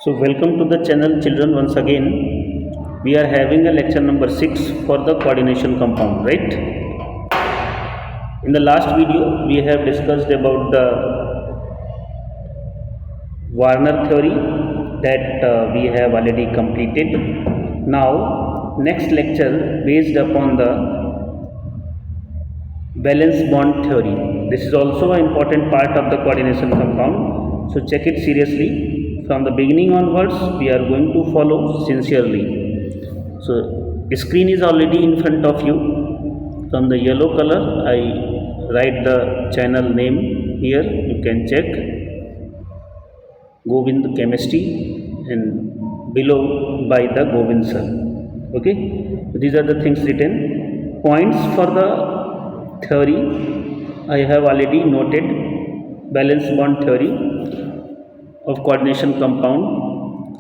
So welcome to the channel children once again. We are having a lecture number 6 for the coordination compound, right? In the last video we have discussed about the Warner theory that we have already completed. Now next lecture based upon the valence bond theory. This is also an important part of the coordination compound. So check it seriously. From the beginning onwards, we are going to follow sincerely. So screen is already in front of you. From the yellow color, I write the channel name here. You can check. Govind Chemistry and below by the Govind sir. Okay. So these are the things written. Points for the theory I have already noted. Valence bond theory of coordination compound,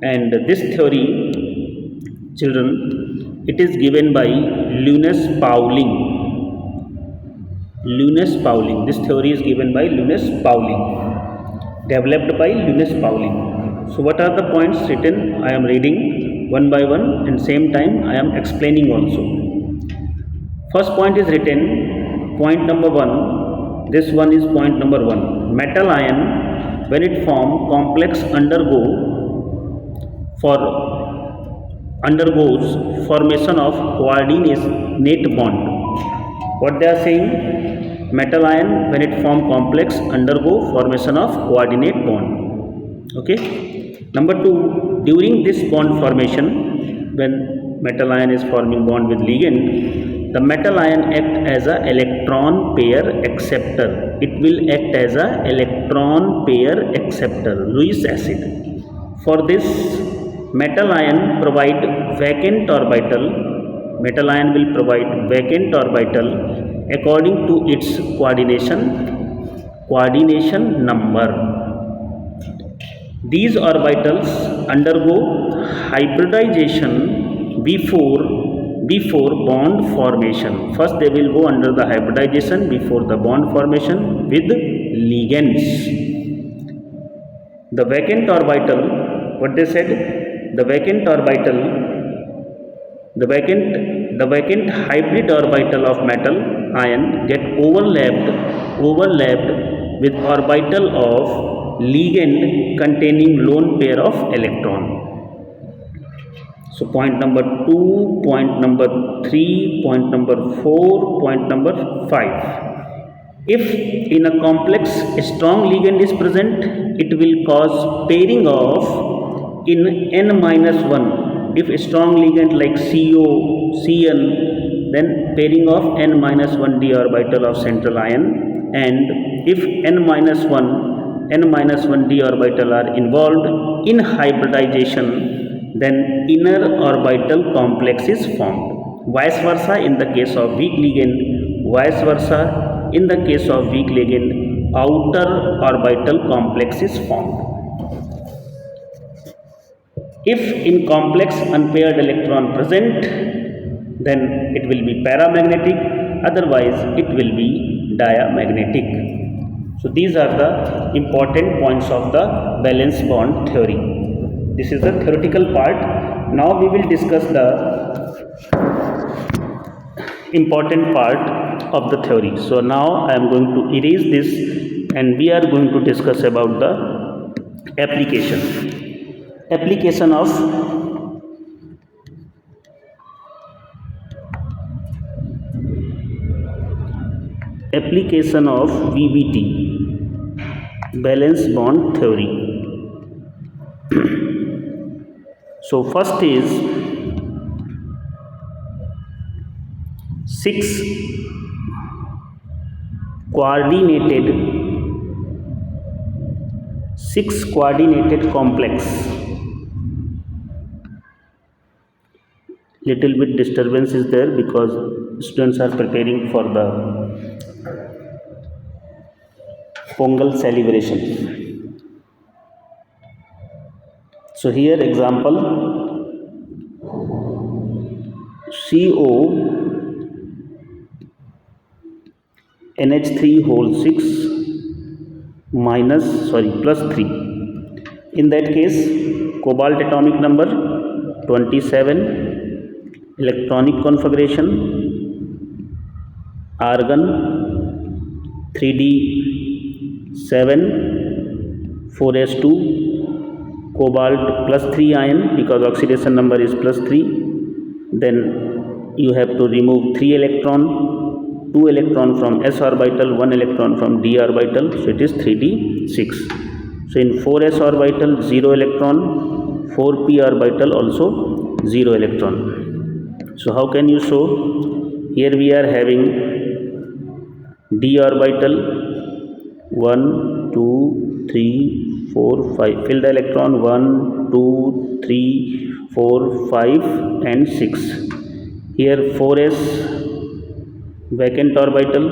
and this theory, children, it is given by Linus Pauling. Linus Pauling. This theory is given by Linus Pauling, developed by Linus Pauling. So what are the points written? I am reading one by one, and same time I am explaining also. First point is written, point number 1. This one is point number 1. Metal ion, when it form complex undergoes formation of coordinate bond. What they are saying? Metal ion, when it form complex, undergo formation of coordinate bond. Okay. Number 2, during this bond formation, when metal ion is forming bond with ligand, the metal ion act as a electron pair acceptor. It will act as a electron pair acceptor, Lewis acid. For this, metal ion provide vacant orbital. Metal ion will provide vacant orbital according to its coordination number. These orbitals undergo hybridization before bond formation. First they will go under the hybridization before the bond formation with ligands. The vacant orbital, what they said, the vacant hybrid orbital of metal ion get overlapped with orbital of ligand containing lone pair of electron. So point number 2, point number 3, point number 4, point number 5. If in a complex a strong ligand is present, it will cause pairing of in n-1. If a strong ligand like CO, Cn, then pairing of n-1 d orbital of central ion, and if n-1 d orbital are involved in hybridization, then inner orbital complex is formed. Vice versa in the case of weak ligand, vice versa in the case of weak ligand, outer orbital complex is formed. If in complex unpaired electron present, then it will be paramagnetic, otherwise it will be diamagnetic. So these are the important points of the valence bond theory. This is the theoretical part. Now we will discuss the important part of the theory. So now I am going to erase this and we are going to discuss about the application of VBT, valence bond theory. So first is 6 coordinated complex. Little bit disturbance is there because students are preparing for the Pongal celebration. So here example, CO NH3 whole 6 plus 3 In that case, cobalt atomic number 27, electronic configuration argon 3d7, 4s2, cobalt +3 ion because oxidation number is +3. Then you have to remove 3 electron, 2 electron from s orbital, 1 electron from d orbital, so it is 3d6. So in 4s orbital 0 electron, 4p orbital also 0 electron. So how can you show? Here we are having d orbital 1 2 3 4 5, fill the electron 1 2 3 4 5 and 6. Here 4s vacant orbital,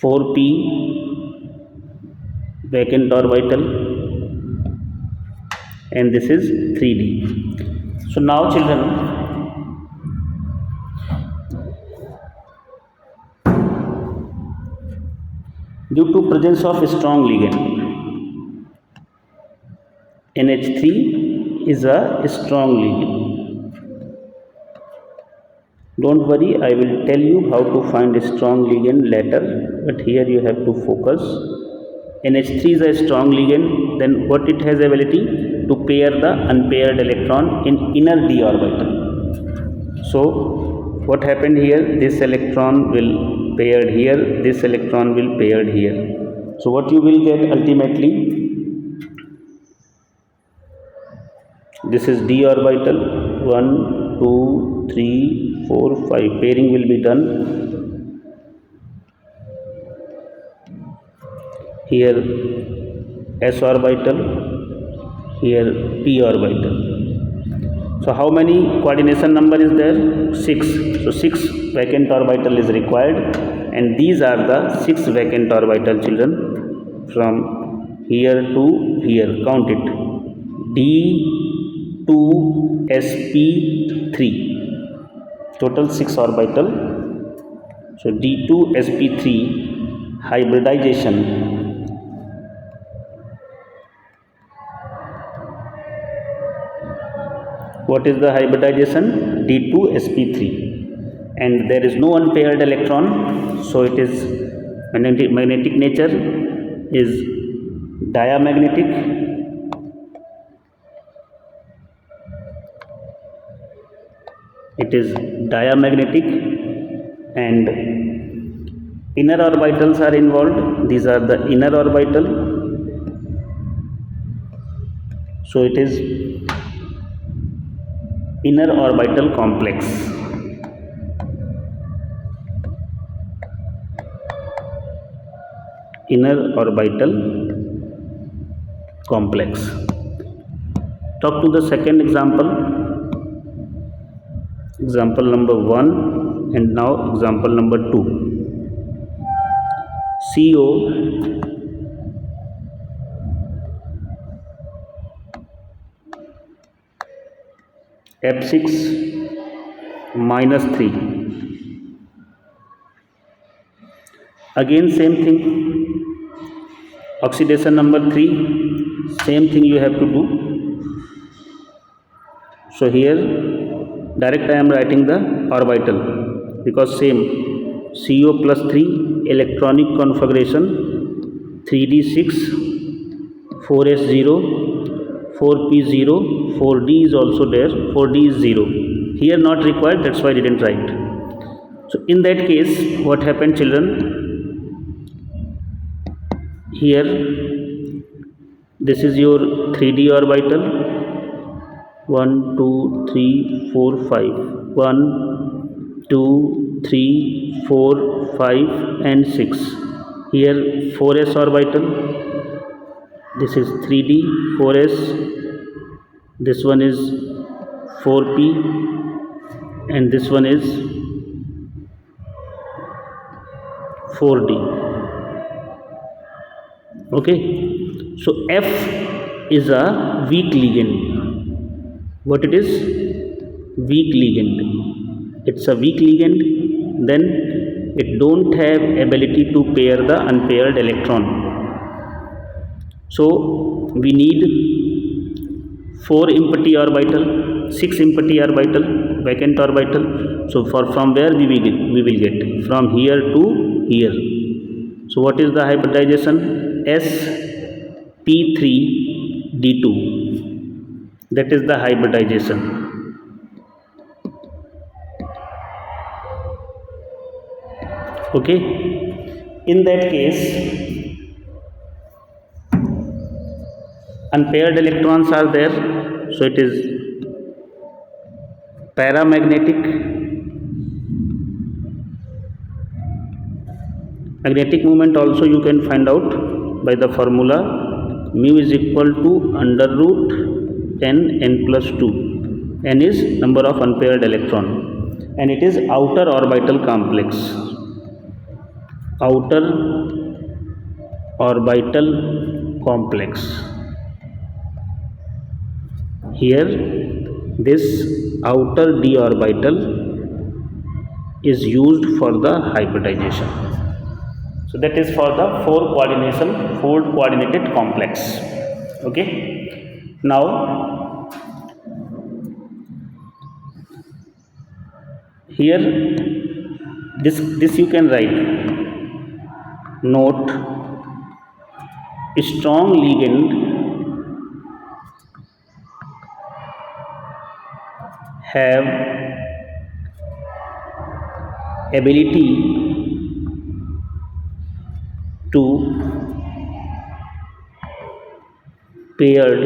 4p vacant orbital, and this is 3d. So now children, due to presence of strong ligand, NH3 is a strong ligand. Don't worry, I will tell you how to find a strong ligand later, but here you have to focus. NH3 is a strong ligand, then what it has ability? To pair the unpaired electron in inner d orbital. So what happened here? This electron will paired here, this electron will paired here. So what you will get ultimately? This is d orbital, 1 2 3 4 5, pairing will be done. Here s orbital, here p orbital. So how many coordination number is there? 6. So 6 vacant orbital is required, and these are the 6 vacant orbital, children, from here to here. Count it. D2sp3, total 6 orbital. So D2sp3 hybridization, what is the hybridization? D2sp3, and there is no unpaired electron, so it is magnetic nature is diamagnetic. It is diamagnetic, and inner orbitals are involved. These are the inner orbital. So it is inner orbital complex. Inner orbital complex. Talk to the second example. Example number 1, and now example number 2. CO F6 -3. Again same thing, oxidation number 3, same thing you have to do. So here direct I am writing the orbital, because same CO +3 electronic configuration 3d6, 4s0, 4p0, 4d is also there, 4d is 0. Here not required, that's why I didn't write. So in that case, what happened, children? Here this is your 3d orbital, 1 2 3 4 5, 1 2 3 4 5 and 6. Here 4s orbital, this is 3d 4s, this one is 4p, and this one is 4d. Okay, so F is a weak ligand. What it is? Weak ligand. It's a weak ligand, then it don't have ability to pair the unpaired electron. So we need 4 empty orbital, 6 empty orbital, vacant orbital. So for from where we will get from here to here. So what is the hybridization? sp3d2, that is the hybridization. Okay, in that case unpaired electrons are there, so it is paramagnetic. Magnetic moment also you can find out by the formula mu is equal to under root n plus 2. N is number of unpaired electron, and it is outer orbital complex. Outer orbital complex. Here this outer d orbital is used for the hybridization. So that is for the 4 coordinated complex. Okay, now here this you can write. Note, strong ligand have ability to paired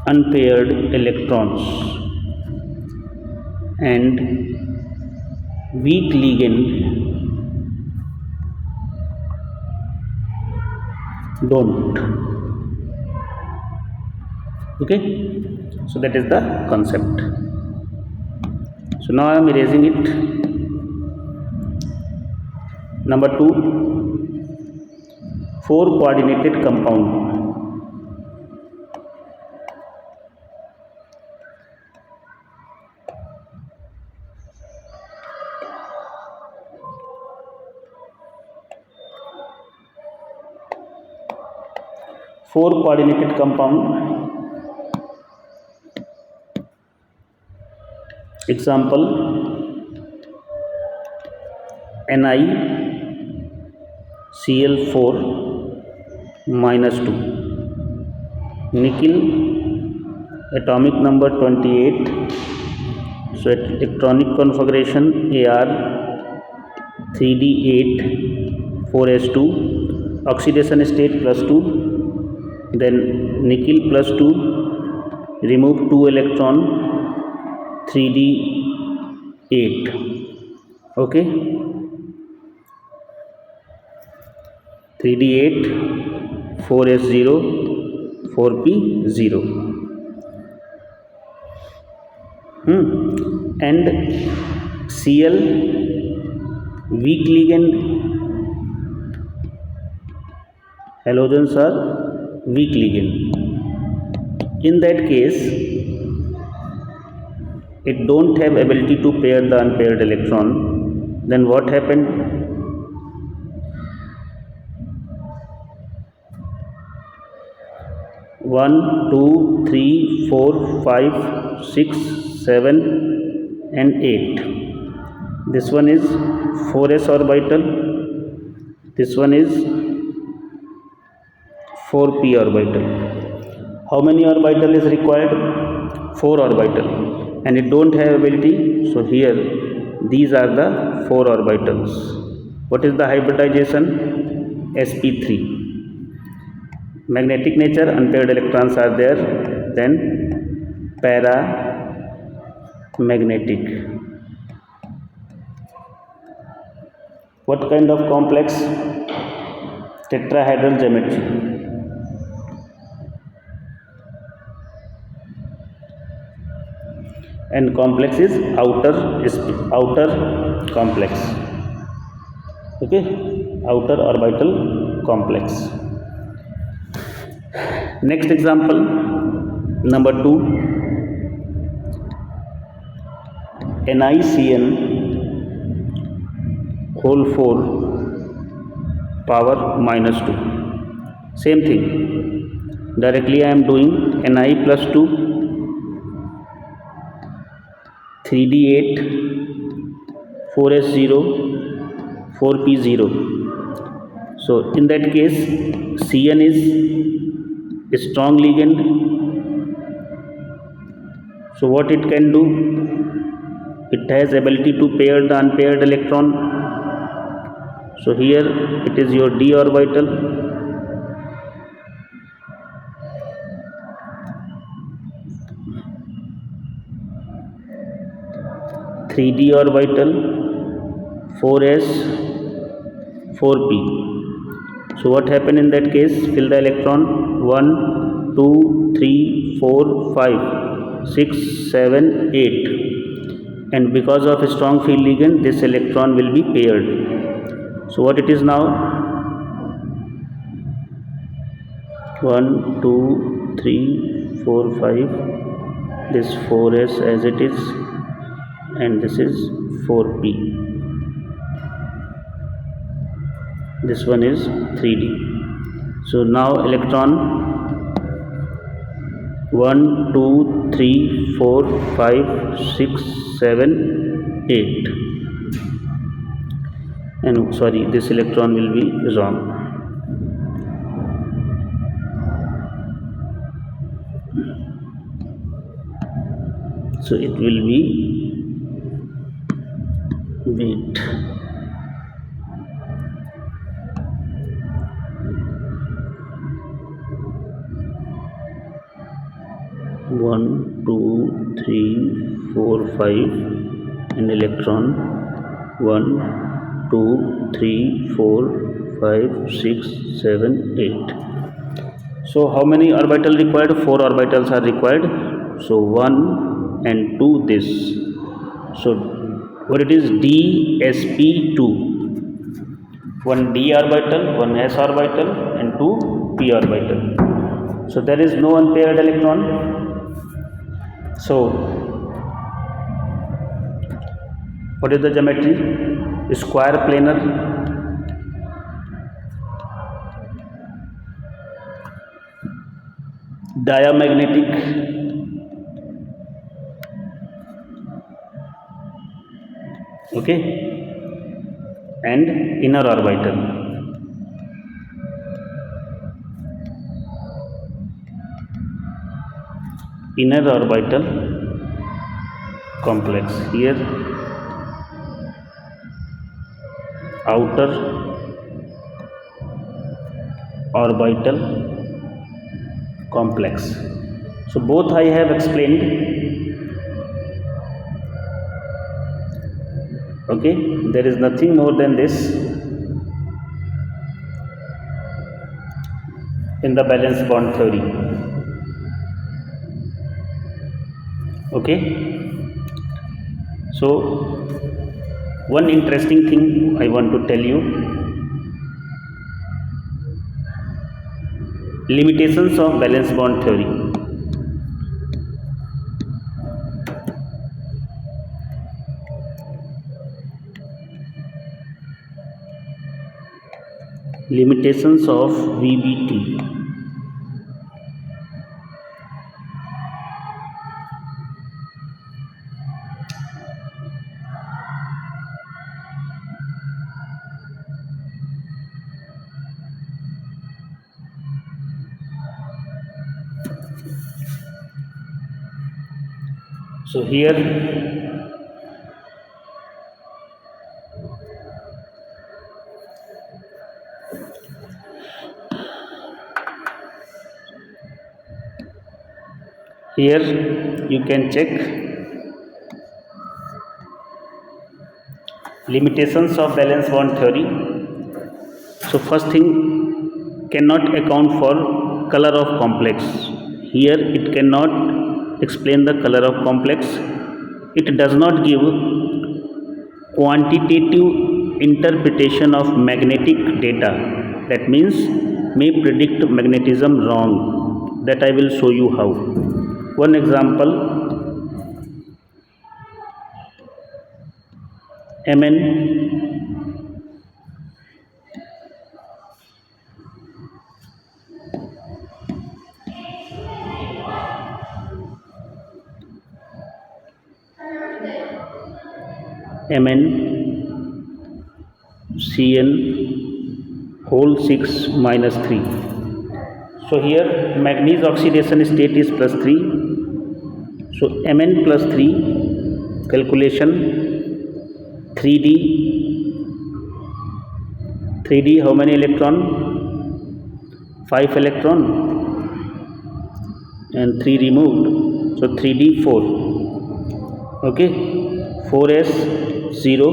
unpaired electrons, and weak ligand don't. Okay, so that is the concept. So now I am erasing it. Number 2, 4 coordinated compound. Four coordinated compound. Example, NiCl4 -2, nickel atomic number 28, so electronic configuration Ar 3d8 4s2, oxidation state +2, then nickel +2, remove 2 electron 3d8. okay, 3d8 4s0 4p0, and Cl weak ligand. Halogens are weak ligand. In that case it don't have ability to pair the unpaired electron. Then what happened? One, two, three, 4, 5, 6, 7 and 8. This one is 4s orbital, this one is 4p orbital. How many orbital is required? 4 orbital, and it don't have ability, so here these are the 4 orbitals. What is the hybridization? sp3. Magnetic nature, unpaired electrons are there, then paramagnetic. What kind of complex? Tetrahedral geometry. And complex is outer complex. Okay, outer orbital complex. Next example, number 2, NiCN whole 4 power minus 2. Same thing, directly I am doing Ni plus 2, 3d8, 4s0, 4p0. So in that case Cn is a strong ligand. So what it can do, it has ability to pair the unpaired electron. So here it is your d orbital, three d orbital, 4s, 4p. So what happened in that case, fill the electron 1 2 3 4 5 6 7 8, and because of a strong field ligand this electron will be paired. So what it is now, 1 2 3 4 5, this 4s as it is, and this is 4p, this one is 3d. So now electron 1 2 3 4 5 6 7 8, and sorry, this electron will be wrong. So it will be, wait, one two three four five, and electron 1 2 3 4 5 6 7 8. So how many orbital required? 4 orbitals are required. So 1 and 2 this. So what it is, dsp2, 1 d orbital, 1 s orbital, and 2 p orbital. So there is no unpaired electron. So what is the geometry? Square planar, diamagnetic, okay, and inner orbital. Inner orbital complex here, outer orbital complex. So both I have explained. Okay, there is nothing more than this in the valence bond theory. Okay, so one interesting thing I want to tell you, limitations of valence bond theory. Limitations of VBT. So here you can check limitations of valence bond theory. So first thing, cannot account for color of complex. Here it cannot explain the color of complex. It does not give quantitative interpretation of magnetic data. That means may predict magnetism wrong. That I will show you how. One example, Mn Mn Cn whole 6 minus 3. So here manganese oxidation state is plus 3. So Mn plus 3 calculation 3D how many electron? 5 electron and 3 removed, so 3D 4. Okay, 4s 0,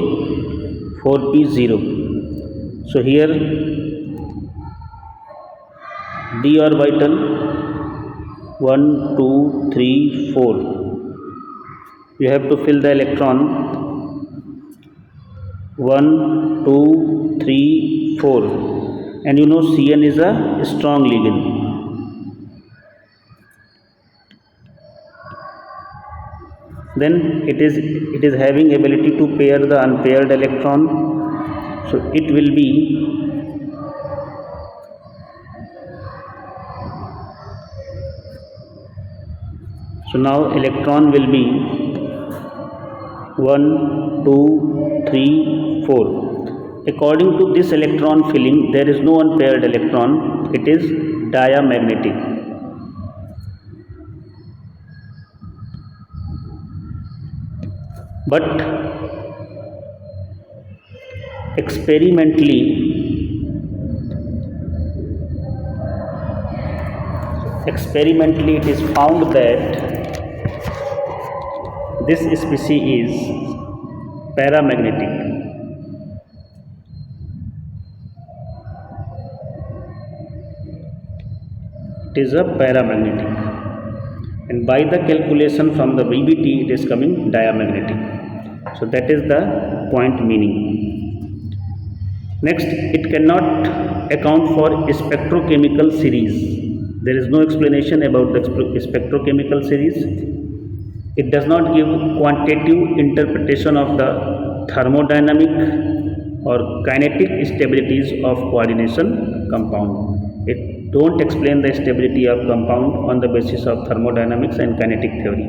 4p 0. So here d orbital 1 2 3 4, you have to fill the electron 1 2 3 4, and you know Cn is a strong ligand. Then it is having ability to pair the unpaired electron, so it will be now electron will be 1 2 3 4. According to this electron filling, there is no unpaired electron, it is diamagnetic. But experimentally it is found that this species is paramagnetic. It is a paramagnetic, and by the calculation from the VBT it is coming diamagnetic. So that is the point meaning. Next, it cannot account for spectrochemical series. There is no explanation about the spectrochemical series. It does not give quantitative interpretation of the thermodynamic or kinetic stabilities of coordination compound. It don't explain the stability of compound on the basis of thermodynamics and kinetic theory.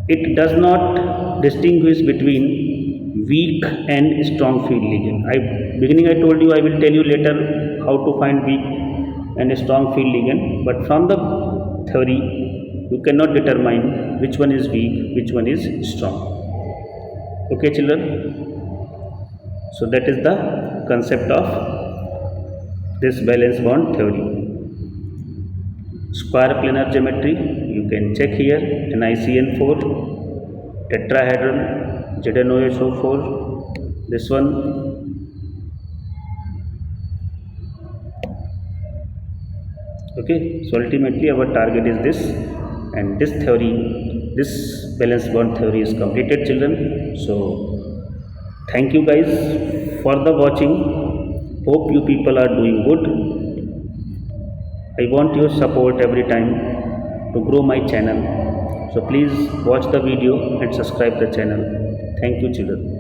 It does not distinguish between weak and strong field ligand. Beginning I told you, I will tell you later how to find weak and strong field ligand, but from the theory you cannot determine which one is weak, which one is strong. Okay children, so that is the concept of this valence bond theory. Square planar geometry, you can check here, NiCN4, tetrahedron, ZnOH4, this one. Okay, so ultimately our target is this, and this theory, this valence bond theory is completed children. So thank you guys for the watching. Hope you people are doing good. I want your support every time to grow my channel. So please watch the video and subscribe the channel. Thank you children.